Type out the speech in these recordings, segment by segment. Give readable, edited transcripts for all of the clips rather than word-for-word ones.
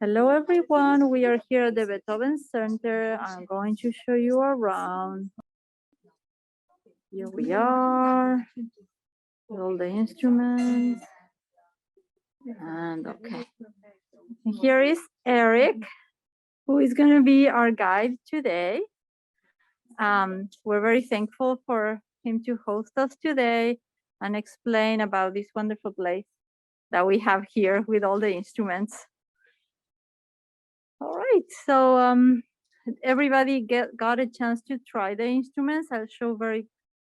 Hello everyone, we are here at the Beethoven Center. I'm going to show you around. Here we are, with all the instruments. And okay, and here is Eric, who is going to be our guide today. We're very thankful for him to host us today and explain about this wonderful place that we have here with all the instruments. All right, so everybody got a chance to try the instruments. I'll show very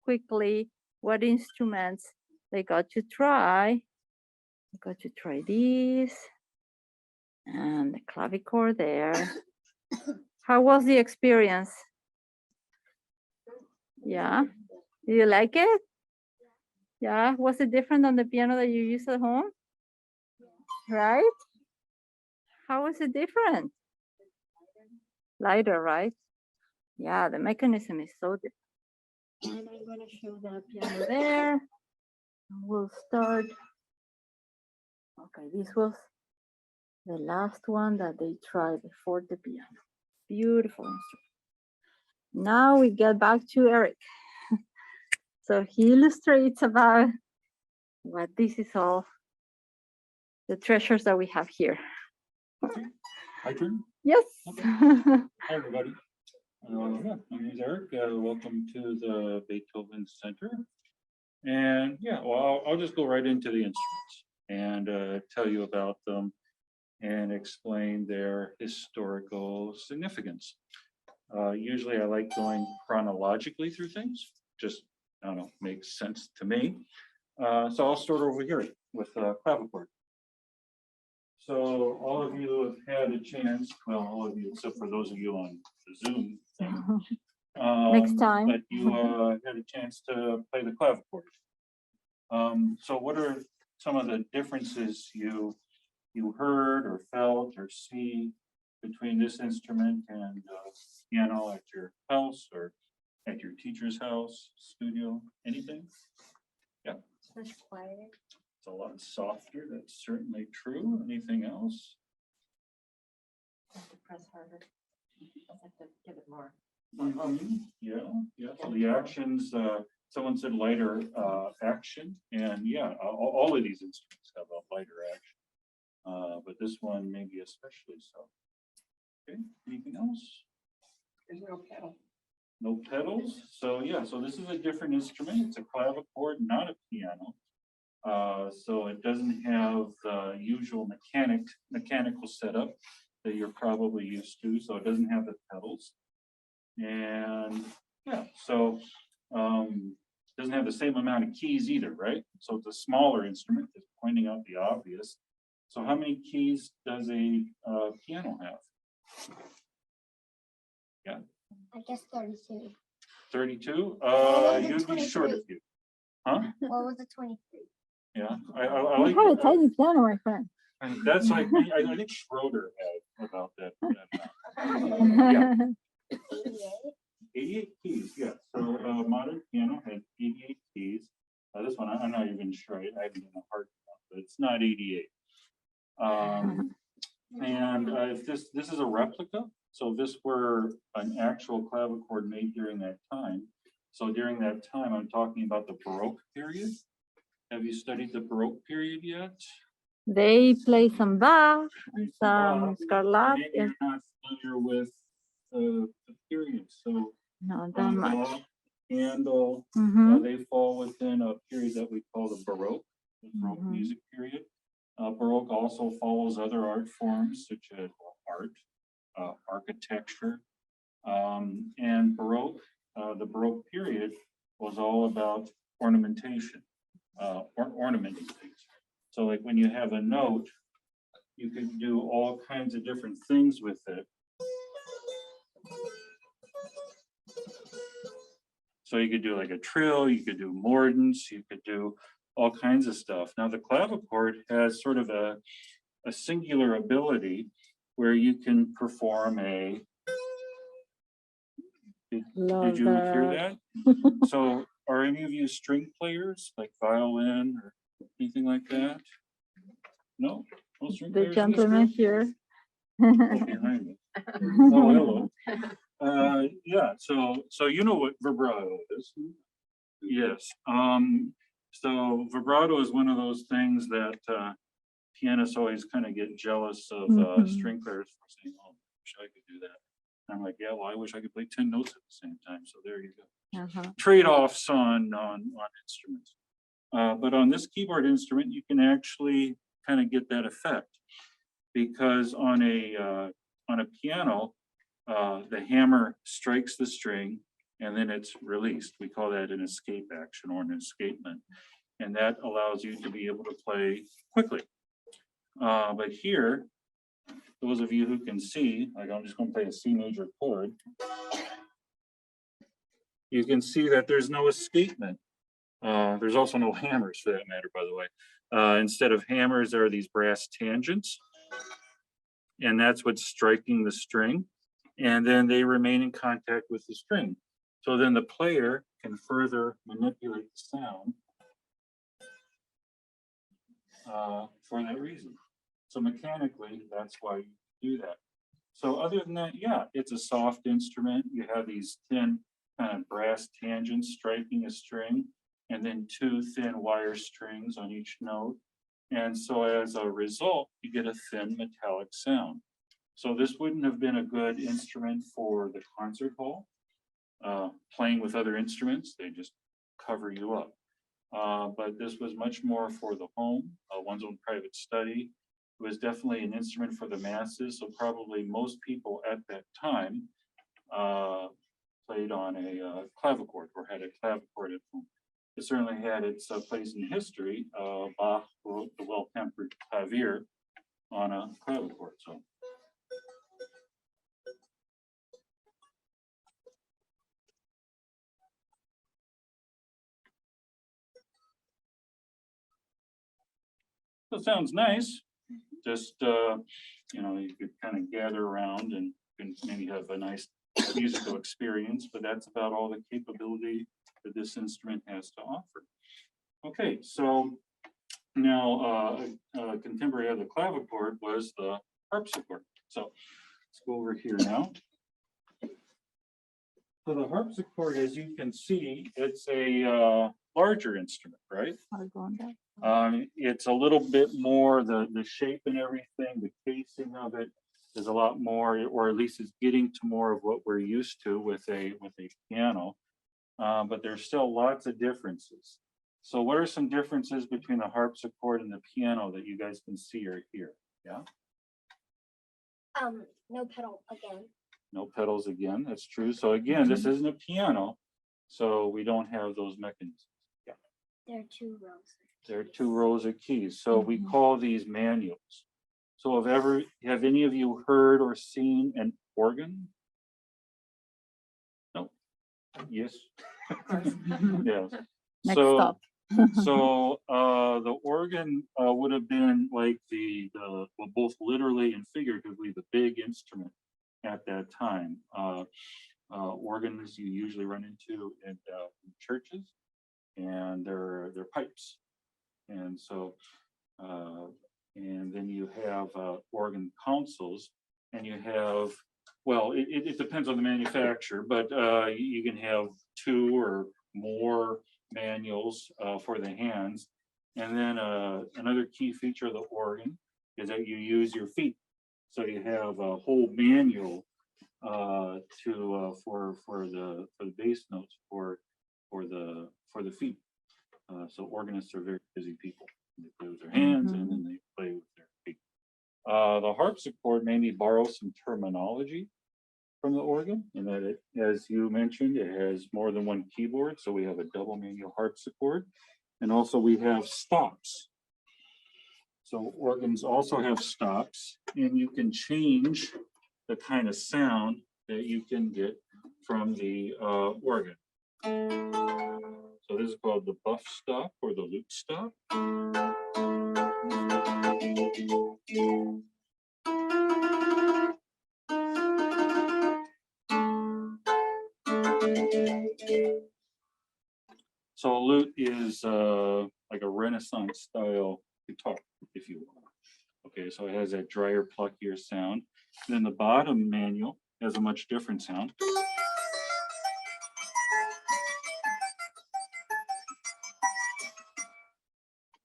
quickly what instruments they got to try. I got to try these and the clavichord there. How was the experience? Yeah, do you like it? Yeah, was it different than the piano that you use at home? Right? How was it different? Lighter, right? Yeah, the mechanism is so different. And I'm going to show the piano there. We'll start. Okay, this was the last one that they tried before the piano. Beautiful instrument. Now we get back to Eric. So he illustrates about what this is all, the treasures that we have here. Okay. My turn? Yes. Okay. Hi, everybody. My name is Eric. Welcome to the Beethoven Center. And yeah, well, I'll just go right into the instruments and tell you about them and explain their historical significance. Usually I like going chronologically through things, just, I don't know, makes sense to me. So I'll start over here with clavichord. So all of you have had a chance, well, all of you, except for those of you on the Zoom thing. Next time. But you had a chance to play the clavichord. So what are some of the differences you heard or felt or see between this instrument and piano at your house or at your teacher's house, studio, anything? Yeah. It's much quieter. It's a lot softer. That's certainly true. Anything else? I have to press harder. I have to give it more. Yeah. So the actions, someone said lighter action, and yeah, all of these instruments have a lighter action, but this one maybe especially so. Okay. Anything else? There's no pedal. No pedals. So yeah, so this is a different instrument. It's a clavichord, not a piano. So it doesn't have the usual mechanical setup that you're probably used to. So it doesn't have the pedals. And yeah, so doesn't have the same amount of keys either, right? So it's a smaller instrument, just pointing out the obvious. So how many keys does a piano have? Yeah. I guess 32. 32? was it, You'd be short a few. Huh? What was it, 23? Yeah, I You like have a tiny piano, my friend. and that's like I think Schroeder had about that yeah. 88? 88 keys, yeah. So modern piano has 88 keys. This one I'm not even sure. I haven't done a hard count, but it's not 88. And if this is a replica, so if this were an actual clavichord made during that time. So during that time, I'm talking about the Baroque period. Have you studied the Baroque period yet? They play some Bach and some Scarlatti. Maybe you're not familiar with the period. So Not that much. Bach, Handel, they fall within a period that we call the Baroque music period. Baroque also follows other art forms such as art, architecture, and Baroque. The Baroque period was all about ornamentation, ornamenting things. So like when you have a note, you could do all kinds of different things with it. So you could do like a trill, you could do mordents, you could do all kinds of stuff. Now the clavichord has sort of a singular ability where you can perform a. Did you hear that? So are any of you string players like violin or Anything like that? No? No string The players in this gentleman group? here. Oh, behind me. Oh, hello. Yeah, so you know what vibrato is. Yes. So vibrato is one of those things that pianists always kind of get jealous of string players for saying, "Oh, I wish I could do that." And I'm like, "Yeah, well, I wish I could play 10 notes at the same time." So there you go. Uh-huh. Trade-offs on instruments. But on this keyboard instrument, you can actually kind of get that effect because on a piano, the hammer strikes the string and then it's released. We call that an escape action or an escapement. And that allows you to be able to play quickly. But here, those of you who can see, like I'm just going to play a C major chord. You can see that there's no escapement. There's also no hammers for that matter, by the way. Instead of hammers, there are these brass tangents. And that's what's striking the string. And then they remain in contact with the string. So then the player can further manipulate the sound for that reason. So mechanically, that's why you do that. So other than that, yeah, it's a soft instrument. You have these thin kind of brass tangents striking a string, and then two thin wire strings on each note. And so as a result, you get a thin metallic sound. So this wouldn't have been a good instrument for the concert hall. Playing with other instruments, they just cover you up. But this was much more for the home, one's own private study. It was definitely an instrument for the masses. So probably most people at that time played on a clavichord or had a clavichord at home. It certainly had its place in history. Bach wrote the Well-Tempered Clavier on a clavichord. So. So it sounds nice. Just, you know, you could kind of gather around and maybe have a nice musical experience, but that's about all the capability that this instrument has to offer. Okay, so now contemporary of the clavichord was the harpsichord. So let's go over here now. So the harpsichord, as you can see, it's a larger instrument, right? It's a little bit more, the shape and everything, the casing of it is a lot more, or at least it's getting to more of what we're used to with a piano. But there's still lots of differences. So what are some differences between the harpsichord and the piano that you guys can see or hear? Yeah? No pedal again. No pedals again, that's true. So again, this isn't a piano, so we don't have those mechanisms. Yeah. There are 2 rows. There are 2 rows of keys. So we call these manuals. So have any of you heard or seen an organ? No. Yes. Yes. Next stop. So the organ would have been like the well, both literally and figuratively the big instrument at that time. Organs you usually run into in churches, and they're pipes. And so, and then you have organ consoles, and you have, well, it depends on the manufacturer, but you can have 2 or more manuals for the hands. And then another key feature of the organ is that you use your feet. So you have a whole manual for the bass notes for the feet. So organists are very busy people. They play with their hands and then they play with their feet. The harpsichord maybe borrows some terminology from the organ, in that it, as you mentioned, it has more than one keyboard. So we have a double manual harpsichord, and also we have stops. So organs also have stops, and you can change the kind of sound that you can get from the organ. So this is called the buff stop or the loop stop. So a lute is like a Renaissance Renaissance style guitar, if you will. Okay, so it has that drier, pluckier sound. Then the bottom manual has a much different sound.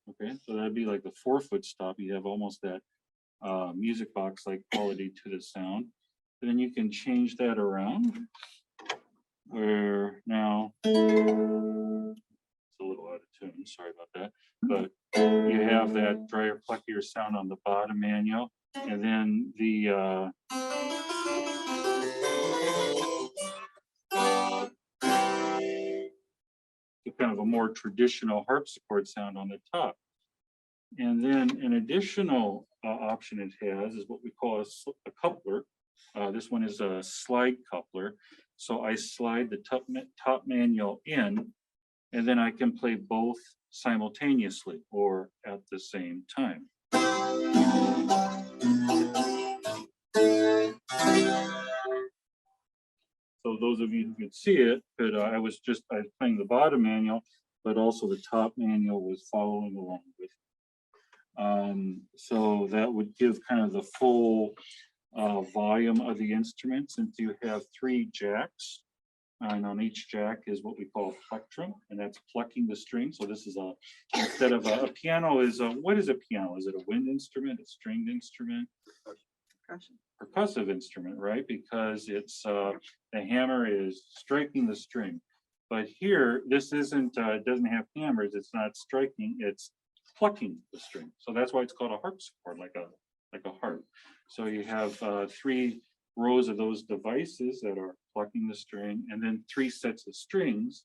Okay, so that'd be like the 4-foot stop. You have almost that music box like quality to the sound. And then you can change that around where now it's a little out of tune, sorry about that. But you have that drier, pluckier sound on the bottom manual. And then the kind of a more traditional harpsichord sound on the top. And then an additional option it has is what we call a coupler. This one is a slide coupler. So I slide the top manual in, and then I can play both simultaneously or at the same time. So those of you who could see it, but I was playing the bottom manual, but also the top manual was following along with it. So that would give kind of the full volume of the instrument, since you have 3 jacks, and on each jack is what we call a plectrum, and that's plucking the string. So this is instead of a piano is what is a piano? Is it a wind instrument, a stringed instrument? Percussive instrument, right? Because it's the hammer is striking the string. But here, this isn't, it doesn't have hammers, it's not striking, it's plucking the string. So that's why it's called a harpsichord, like a harp. So you have 3 rows of those devices that are plucking the string, and then 3 sets of strings.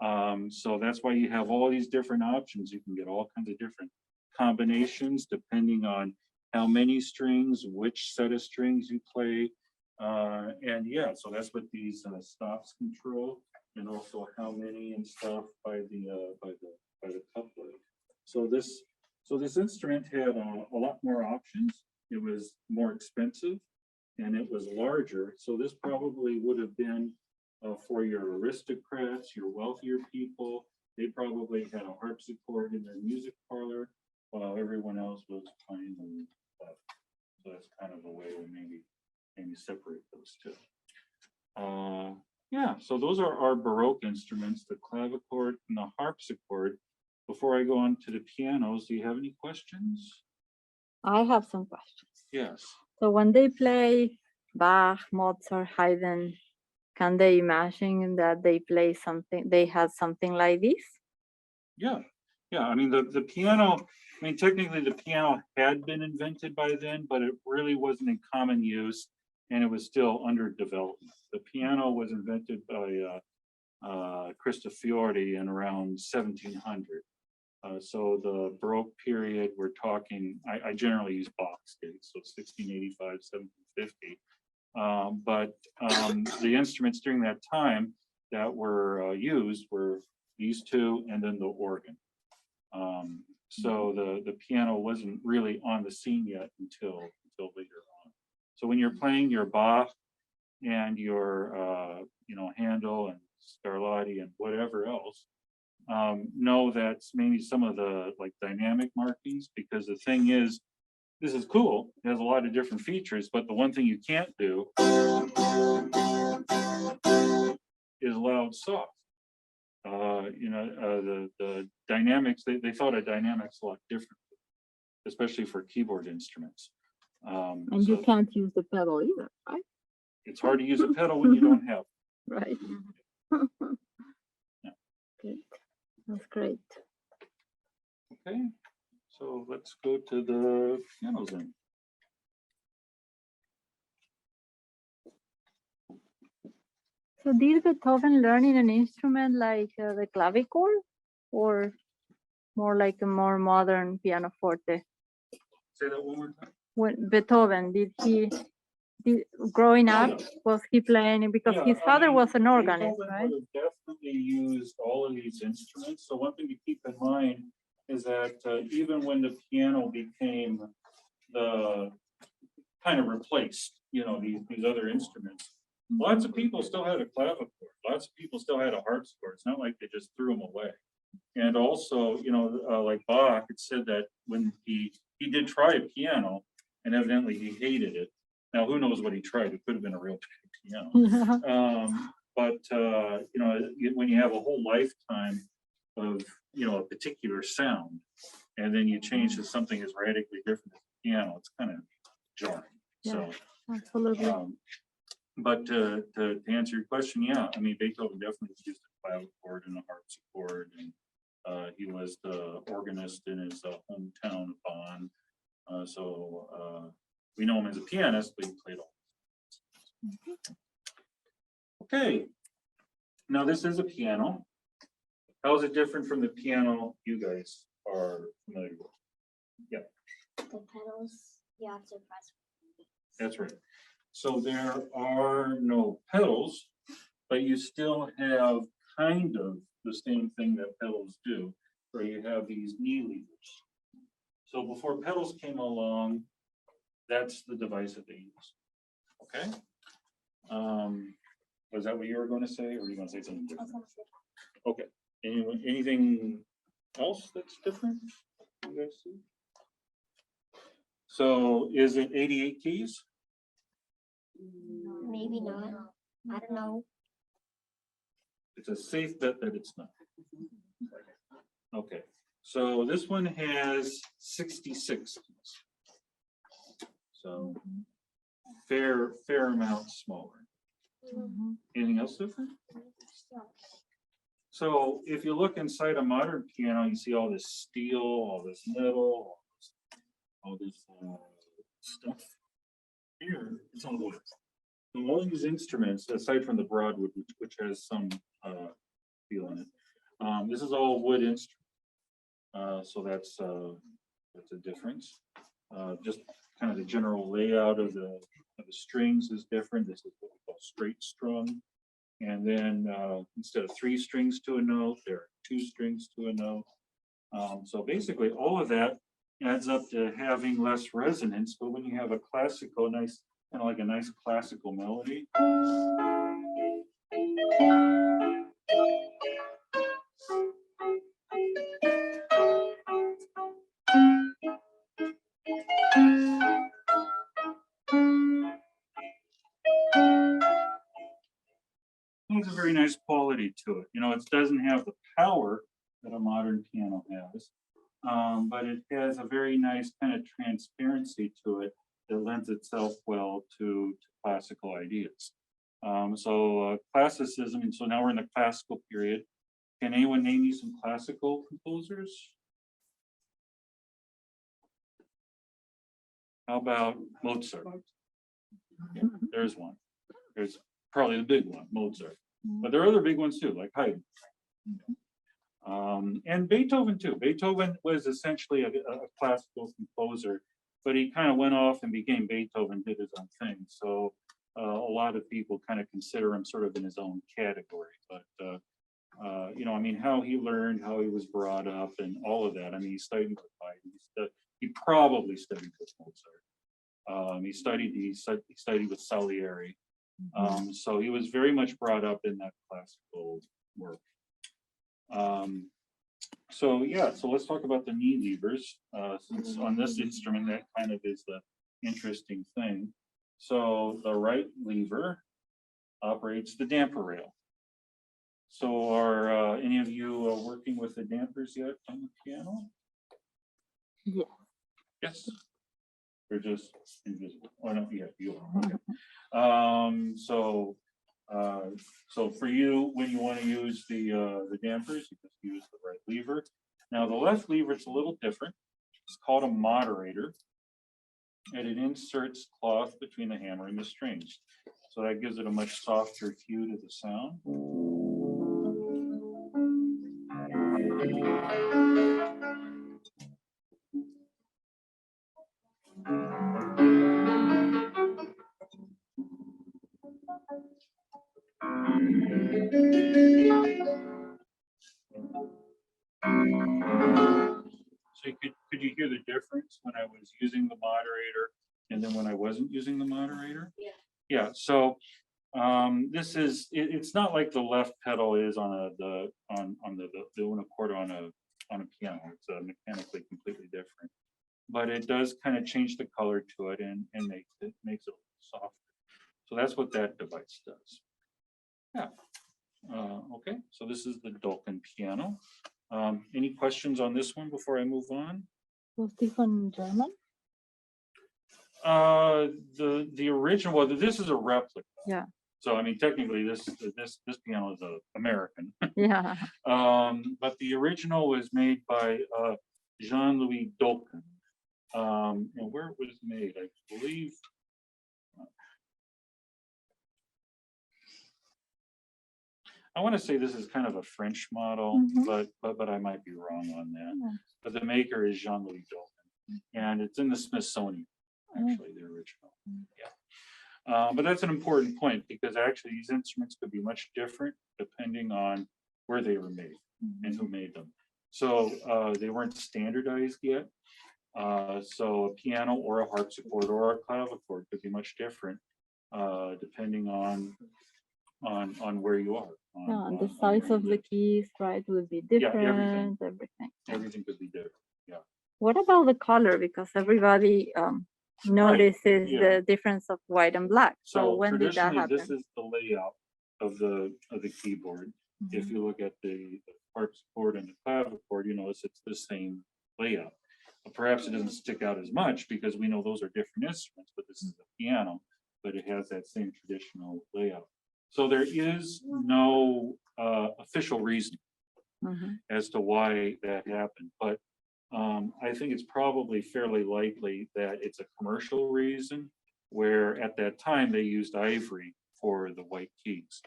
So that's why you have all these different options. You can get all kinds of different combinations depending on how many strings, which set of strings you play. And yeah, so that's what these stops control, and also how many and stuff by the coupler. So this instrument had a lot more options. It was more expensive and it was larger. So this probably would have been for your aristocrats, your wealthier people. They probably had a harpsichord in their music parlor while everyone else was playing the stuff. So that's kind of a way to maybe separate those two. Yeah, so those are our Baroque instruments, the clavichord and the harpsichord. Before I go on to the pianos, do you have any questions? I have some questions. Yes. So when they play Bach, Mozart, Haydn, can they imagine that they play something, they had something like this? Yeah. I mean, the piano, I mean, technically the piano had been invented by then, but it really wasn't in common use and it was still under development. The piano was invented by Cristofori in around 1700. So the Baroque period, we're talking, I generally use Bach's dates, so 1685, 1750. But the instruments during that time that were used were these 2 and then the organ. So the piano wasn't really on the scene yet until later on. So when you're playing your Bach and your Handel and Scarlatti and whatever else, know that's maybe some of the like dynamic markings, because the thing is, this is cool. It has a lot of different features, but the one thing you can't do is loud soft. The dynamics, they thought of dynamics a lot differently, especially for keyboard instruments. And so you can't use the pedal either, right? it's hard to use a pedal when you don't have it. Right. Yeah. Good. That's great. Okay, so let's go to the pianos then. So did Beethoven learn in an instrument like the clavichord, or more like a more modern pianoforte? Say that one more time. When Beethoven, growing up, was he playing, because Yeah, his I father mean, was an organist, Beethoven right? would have definitely used all of these instruments. So one thing to keep in mind is that even when the piano became the kind of replaced, these other instruments, lots of people still had a clavichord. Lots of people still had a harpsichord. It's not like they just threw them away. And also, like Bach, it said that when he did try a piano, and evidently he hated it. Now, who knows what he tried? It could have been a real piano. But when you have a whole lifetime of a particular sound, and then you change to something as radically different as a piano, it's kind of jarring. So, Absolutely. but to answer your question, yeah, I mean, Beethoven definitely used a clavichord and a harpsichord, and he was the organist in his hometown of Bonn. So we know him as a pianist, but he played all. Okay, now this is a piano. How is it different from the piano you guys are familiar with? Yeah. The pedals, you have to press. That's right. So there are no pedals, but you still have kind of the same thing that pedals do, where you have these knee levers. So before pedals came along, that's the device that they used. Okay. Was that what you were going to say, or were you going to say something different? Okay. Anything else that's different? You guys see? So is it 88 keys? Maybe not. I don't know. It's a safe bet that it's not. Okay, so this one has 66 keys. So fair amount smaller. Anything else different? So if you look inside a modern piano, you see all this steel, all this metal, all this stuff. Here, it's all wood. So all these instruments, aside from the broadwood, which has some feel in it, this is all wood instrument. So that's a difference. Just kind of the general layout of the strings is different. This is what we call straight strung. And then instead of 3 strings to a note, there are 2 strings to a note. So basically all of that adds up to having less resonance. But when you have a classical, nice, kind of like a nice classical melody. There's a very nice quality to it. It doesn't have the power that a modern piano has, but it has a very nice kind of transparency to it that lends itself well to classical ideas. So classicism, and so now we're in the classical period. Can anyone name me some classical composers? How about Mozart? Yeah, there's one. There's probably the big one, Mozart. But there are other big ones too, like Haydn. And Beethoven too. Beethoven was essentially a classical composer, but he kind of went off and became Beethoven, did his own thing. So a lot of people kind of consider him sort of in his own category. But I mean, how he learned, how he was brought up, and all of that. I mean, he studied with Haydn. He probably studied with Mozart. He studied with Salieri. So he was very much brought up in that classical work. So let's talk about the knee levers, since on this instrument that kind of is the interesting thing. So the right lever operates the damper rail. So are any of you working with the dampers yet on the piano? Yeah. Yes. They're just invisible. Oh no, yeah, you are. Okay. So for you, when you want to use the dampers, you just use the right lever. Now the left lever, it's a little different. It's called a moderator, and it inserts cloth between the hammer and the strings. So that gives it a much softer hue to the sound. So could you hear the difference when I was using the moderator and then when I wasn't using the moderator? Yeah. Yeah, so This is, it's not like the left pedal is on the one accord on a piano. It's mechanically completely different. But it does kind of change the color to it and makes it softer. So that's what that device does. Yeah. Okay, so this is the Dolken piano. Any questions on this one before I move on? Was this one German? The original, well, this is a replica. Yeah. So I mean, technically, this piano is American. Yeah. But the original was made by Jean-Louis Dolken. And where it was made, I believe. I want to say this is kind of a French model, but I might be wrong on that. Yeah. But the maker is Jean-Louis Dolken, and it's in the Smithsonian, actually, the original. Yeah. But that's an important point because actually these instruments could be much different depending on where they were made and who made them. So they weren't standardized yet. So a piano or a harpsichord or a clavichord could be much different depending on where you are. Yeah, the size of the keys, right, would be different. Everything could be different. Yeah. What about the color? Because everybody notices yeah. the difference of white and black. So when did that traditionally, happen? this is the layout of the keyboard. If you look at the harpsichord and the clavichord, you notice it's the same layout. But perhaps it doesn't stick out as much because we know those are different instruments, but this is a piano, but it has that same traditional layout. So there is no official reason as to why that happened, but I think it's probably fairly likely that it's a commercial reason where at that time they used ivory for the white keys.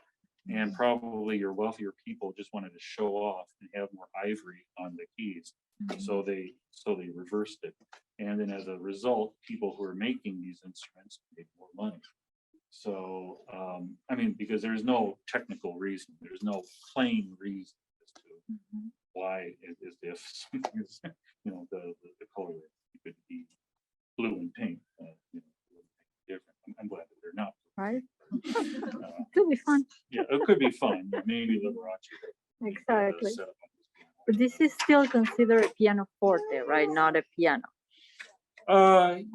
And probably your wealthier people just wanted to show off and have more ivory on the keys. So they reversed it. And then as a result, people who are making these instruments made more money. So, I mean, because there's no technical reason, there's no plain reason as to why it is if something is, the color could be blue and pink, different. I'm glad that they're not. Right? Could be fun. Yeah, it could be fun. Maybe Liberace. Exactly. But this is still considered a pianoforte, right? Not a piano.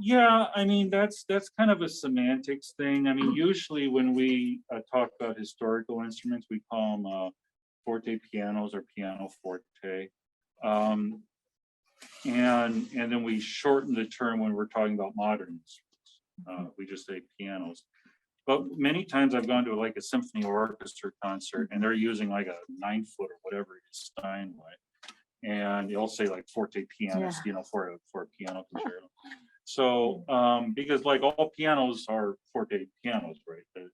Yeah, I mean, that's kind of a semantics thing. I mean, usually when we talk about historical instruments, we call them forte pianos or piano forte. And then we shorten the term when we're talking about modern instruments. We just say pianos. But many times I've gone to like a symphony orchestra concert and they're using like a 9-foot or whatever it is, Steinway. And they'll say like forte pianist, for a piano concerto. So because like all pianos are forte pianos, right?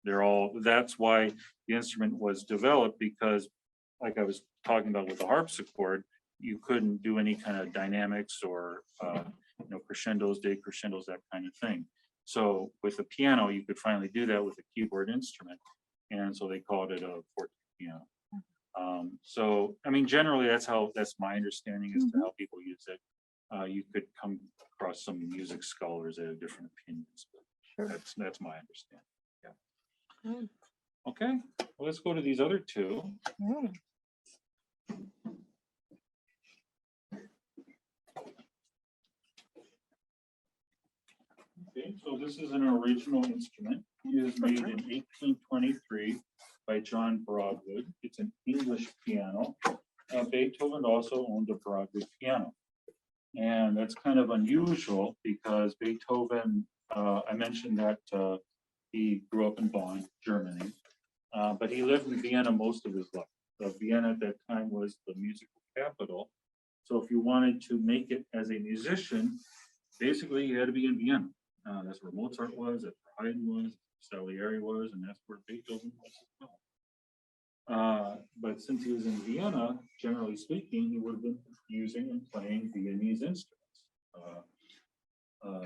They're all, that's why the instrument was developed, because like I was talking about with the harpsichord, you couldn't do any kind of dynamics or crescendos, decrescendos, that kind of thing. So with a piano, you could finally do that with a keyboard instrument. And so they called it a forte piano. So, I mean, generally that's my understanding as to how people use it. You could come across some music scholars that have different opinions, but that's my understanding. Yeah. Okay, well, let's go to these other two. Okay, so this is an original instrument. It was made in 1823 by John Broadwood. It's an English piano. Beethoven also owned a Broadwood piano. And that's kind of unusual because Beethoven, I mentioned that he grew up in Bonn, Germany, but he lived in Vienna most of his life. Vienna at that time was the musical capital. So if you wanted to make it as a musician, basically you had to be in Vienna. That's where Mozart was, that's where Haydn was, Salieri was, and that's where Beethoven was as well. But since he was in Vienna, generally speaking, he would have been using and playing Viennese instruments.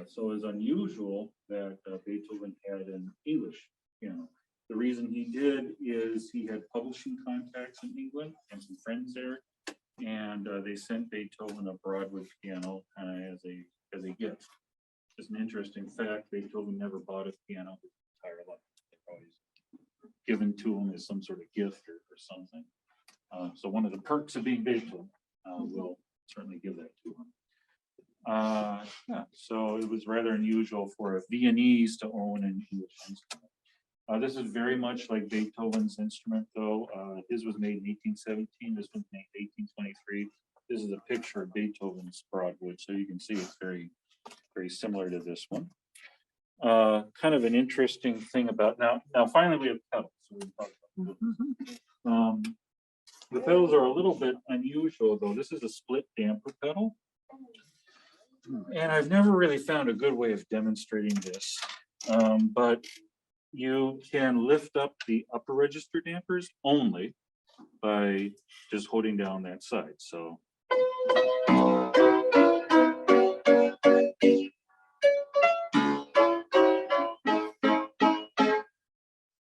So it's unusual that Beethoven had an English piano. The reason he did is he had publishing contacts in England and some friends there, and they sent Beethoven a Broadwood piano as a gift. Just an interesting fact, Beethoven never bought a piano his entire life. He always given to them as some sort of gift or something. So one of the perks of being Beethoven, we'll certainly give that to them. Yeah, so it was rather unusual for a Viennese to own an English instrument. This is very much like Beethoven's instrument, though. His was made in 1817. This was made in 1823. This is a picture of Beethoven's Broadwood, so you can see it's very, very similar to this one. Kind of an interesting thing about now. Finally, we have pedals. So we can talk about pedals. The pedals are a little bit unusual, though. This is a split damper pedal. And I've never really found a good way of demonstrating this, but you can lift up the upper register dampers only by just holding down that side. So.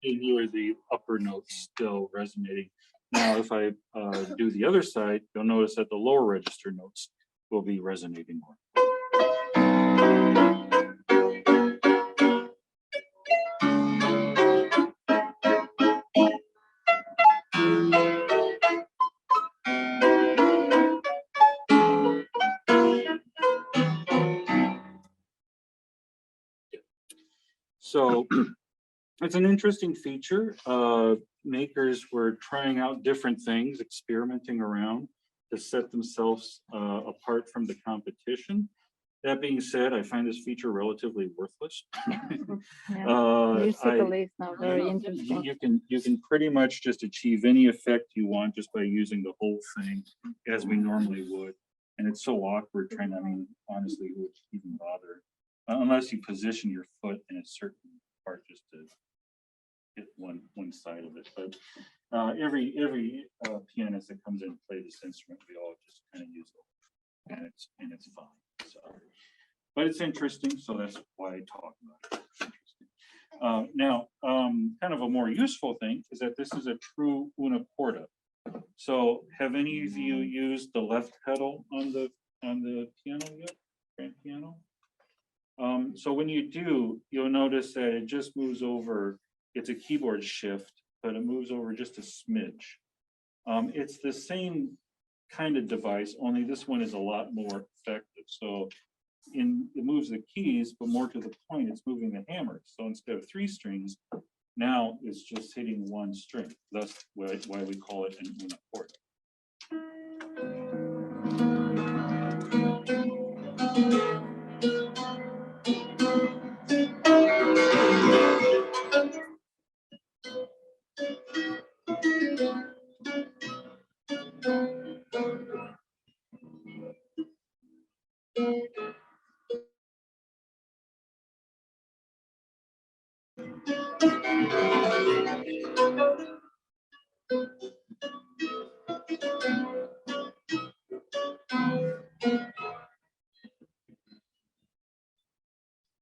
You hear the upper notes still resonating. Now, if I do the other side, you'll notice that the lower register notes will be resonating more. So it's an interesting feature. Makers were trying out different things, experimenting around to set themselves apart from the competition. That being said, I find this feature relatively worthless. Musically, it's not very interesting. You can pretty much just achieve any effect you want just by using the whole thing as we normally would. And it's so awkward trying to, I mean, honestly, who would even bother? Unless you position your foot in a certain part just to hit one side of it. But every pianist that comes in and play this instrument, we all just kind of use it, and it's fine. So, but it's interesting, so that's why I talk about it. It's interesting. Now, kind of a more useful thing is that this is a true una porta. So, have any of you used the left pedal on the piano yet? Grand piano. So when you do, you'll notice that it just moves over. It's a keyboard shift, but it moves over just a smidge. It's the same kind of device, only this one is a lot more effective. So it moves the keys, but more to the point, it's moving the hammer. So instead of 3 strings, now it's just hitting 1 string. That's why we call it an una porta.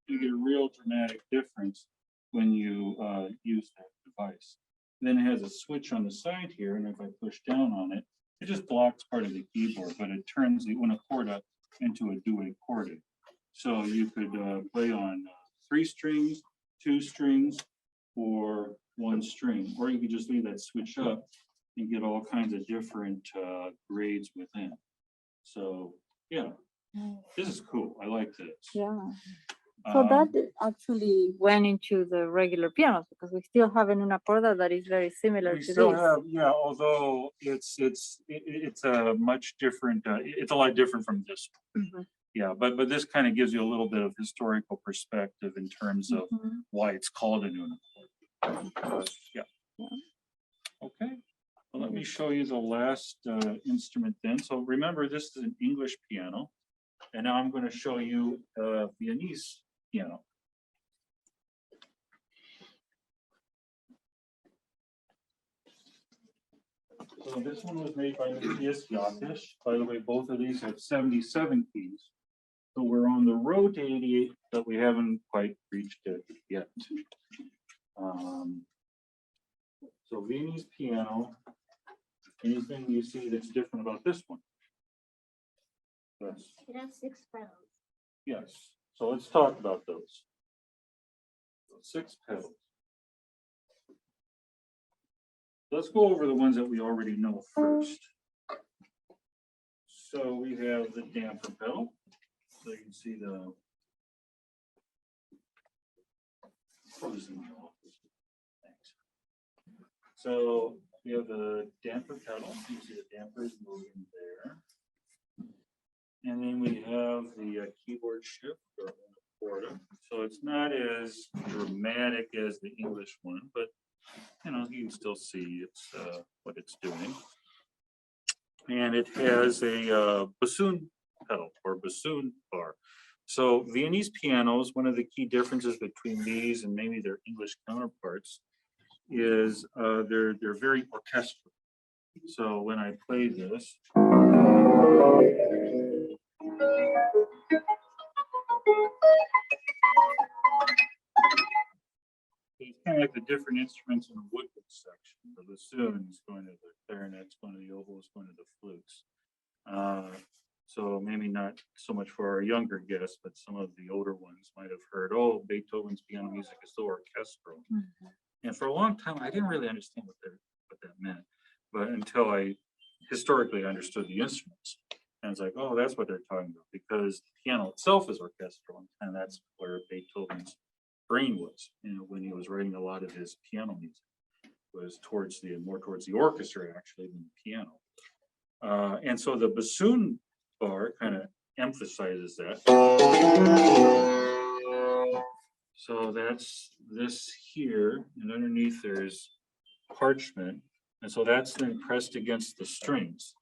You get a real dramatic difference when you use that device. Then it has a switch on the side here, and if I push down on it, it just blocks part of the keyboard, but it turns the una porta into a due chorded. So you could play on 3 strings, 2 strings, or 1 string, or you could just leave that switch up and get all kinds of different grades within. So yeah, this is cool. I like this. Yeah. So that actually went into the regular pianos because we still have an una porta that is very similar We to still this. have, yeah, although it's a much different, it's a lot different from this one. Mhm. Yeah, but this kind of gives you a little bit of historical perspective in terms of Mhm. why it's called an una porta. Yeah. Okay. Well, let me show you the last instrument then. So remember, this is an English piano, and now I'm going to show you a Viennese piano. So this one was made by Matthias Jakisch. By the way, both of these have 77 keys. So we're on the road to 88, but we haven't quite reached it yet. So Viennese piano, anything you see that's different about this one? Yes. It has 6 pedals. Yes. So let's talk about those. So 6 pedals. let's go over the ones that we already know first. So we have the damper pedal. So you can see the frozen. Thanks. So we have the damper pedal. You can see the damper is moving there. And then we have the keyboard shift or porta. So it's not as dramatic as the English one, but you know, you can still see it's what it's doing. And it has a bassoon pedal or bassoon bar. So Viennese pianos, one of the key differences between these and maybe their English counterparts is they're very orchestral. So when I play this, it's kind of like the different instruments in the woodwind section. The bassoon is going to the clarinets, going to the oboes, going to the flutes. So maybe not so much for our younger guests, but some of the older ones might have heard, oh, Beethoven's piano music is so orchestral. Mm-hmm. And for a long time, I didn't really understand what that meant. But until I historically understood the instruments. And it's like, oh, that's what they're talking about, because the piano itself is orchestral. And that's where Beethoven's brain was, you know, when he was writing a lot of his piano music, was more towards the orchestra actually than the piano. And so the bassoon bar kind of emphasizes that. So that's this here, and underneath there's parchment, and so that's then pressed against the strings.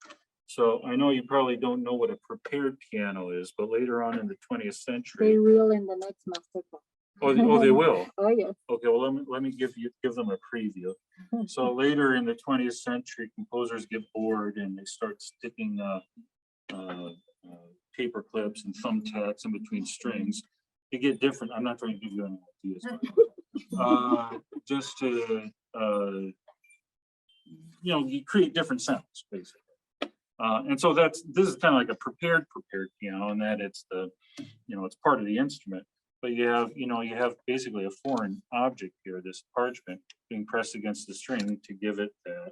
So I know you probably don't know what a prepared piano is, but later on in the 20th century, They will in the next masterclass. Oh, they will. Oh, yes. Okay, well, let me give them a preview. So later in the 20th century, composers get bored and they start sticking paper clips and thumbtacks in between strings. You get different. I'm not trying to give you any ideas, just to you know, you create different sounds basically. And so this is kind of like a prepared piano, and that it's it's part of the instrument. But you have basically a foreign object here, this parchment being pressed against the string to give it that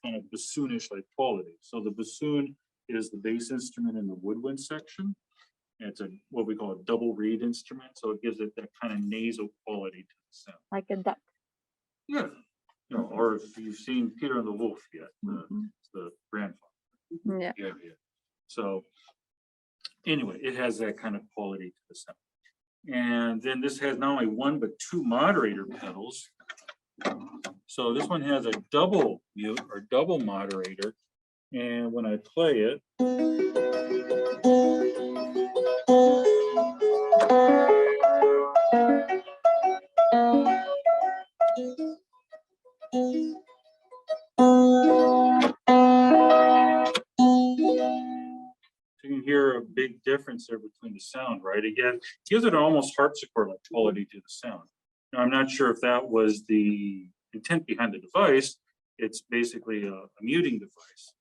kind of bassoonish like quality. So the bassoon is the bass instrument in the woodwind section. And it's what we call a double reed instrument. So it gives it that kind of nasal quality to the sound. Like a duck. Yeah. Or if you've seen Peter and the Wolf yet, the grandfather. Yeah. Yeah. So anyway, it has that kind of quality to the sound. And then this has not only one, but two moderator pedals. So this one has a double mute or double moderator. And when I play it, so you can hear a big difference there between the sound, right? Again, it gives it an almost harpsichord-like quality to the sound. Now, I'm not sure if that was the intent behind the device. It's basically a muting device,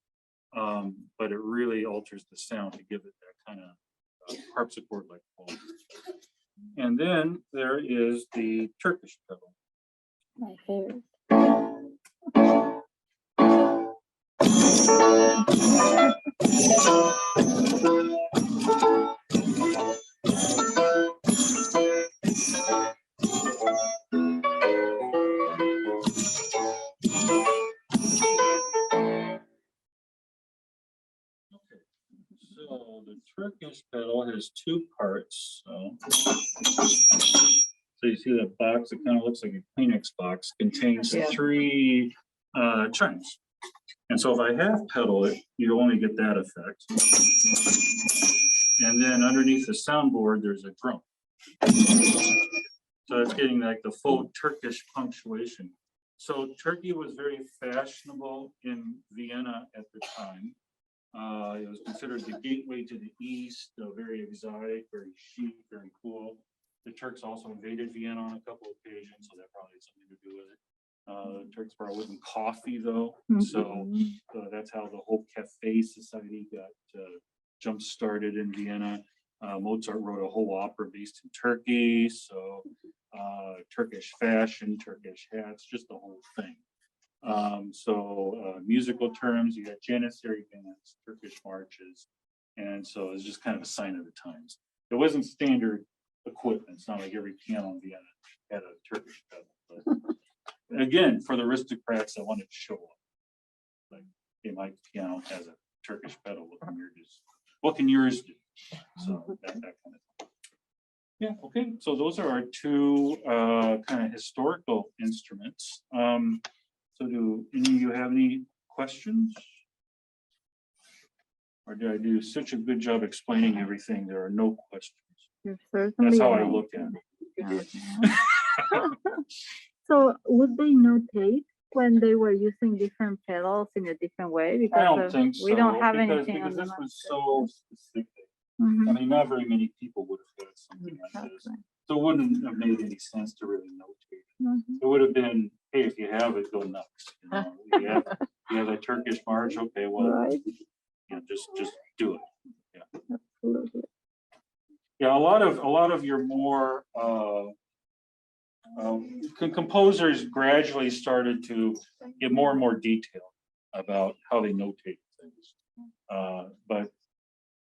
but it really alters the sound to give it that kind of harpsichord-like quality. And then there is the Turkish pedal. My favorite. So the Turkish pedal has two parts. So you see that box, it kind of looks like a Kleenex box, contains three chimes. And so if I half pedal it, you only get that effect. And then underneath the soundboard, there's a drum. So it's getting like the full Turkish punctuation. So Turkey was very fashionable in Vienna at the time. It was considered the gateway to the East, very exotic, very chic, very cool. The Turks also invaded Vienna on a couple of occasions, so that probably had something to do with it. The Turks brought with them coffee, though, so that's how the whole cafe society got jump-started in Vienna. Mozart wrote a whole opera based in Turkey, so Turkish fashion, Turkish hats, just the whole thing. Musical terms, you got Janissary bands, Turkish marches, and so it's just kind of a sign of the times. It wasn't standard equipment. It's not like every piano in Vienna had a Turkish pedal. But again, for the aristocrats, I wanted to show up. Like, hey, my piano has a Turkish pedal. What can yours do? So that kind of thing. Yeah, okay. So those are our two kind of historical instruments. So do any of you have any questions? Or did I do such a good job explaining everything? There are no questions. You're certainly That's how I right. look at it. Okay. So would they notate when they were using different pedals in a different way? Because I don't think so. we don't have because, anything on because the this was so specific. Mhm. I mean, not very many people would have had something like this. Exactly. So it wouldn't have made any sense to really notate. Mhm. It would have been, hey, if you have it, go nuts. You know, you have a Turkish march, okay, well, Right. just do it. Absolutely. Yeah, a lot of your more composers gradually started to get more and more detailed about how they notate things. But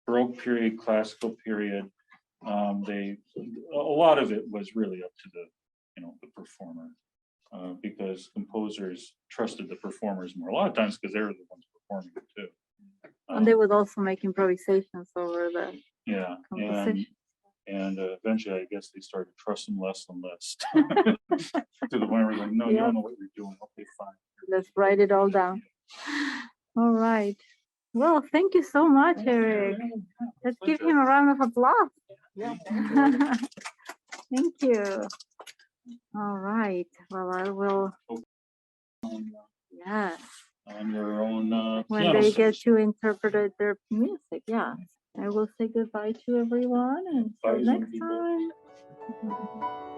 Baroque period, classical period, a lot of it was really up to the performer, because composers trusted the performers more. A lot of times because they were the ones performing it too. And they would also make improvisations over the Yeah, composition. and eventually, I guess they started to trust them less and less to the point where like, no, you don't know what you're doing. Okay, fine. Let's write it all down. All right. Well, thank you so much, Eric. Let's give him a round of applause. Thank you. All right. Well, I will. Yes. On your own When piano they set. get to interpret their music, yeah. I will say goodbye to everyone and Bye, until Zoom next people. time.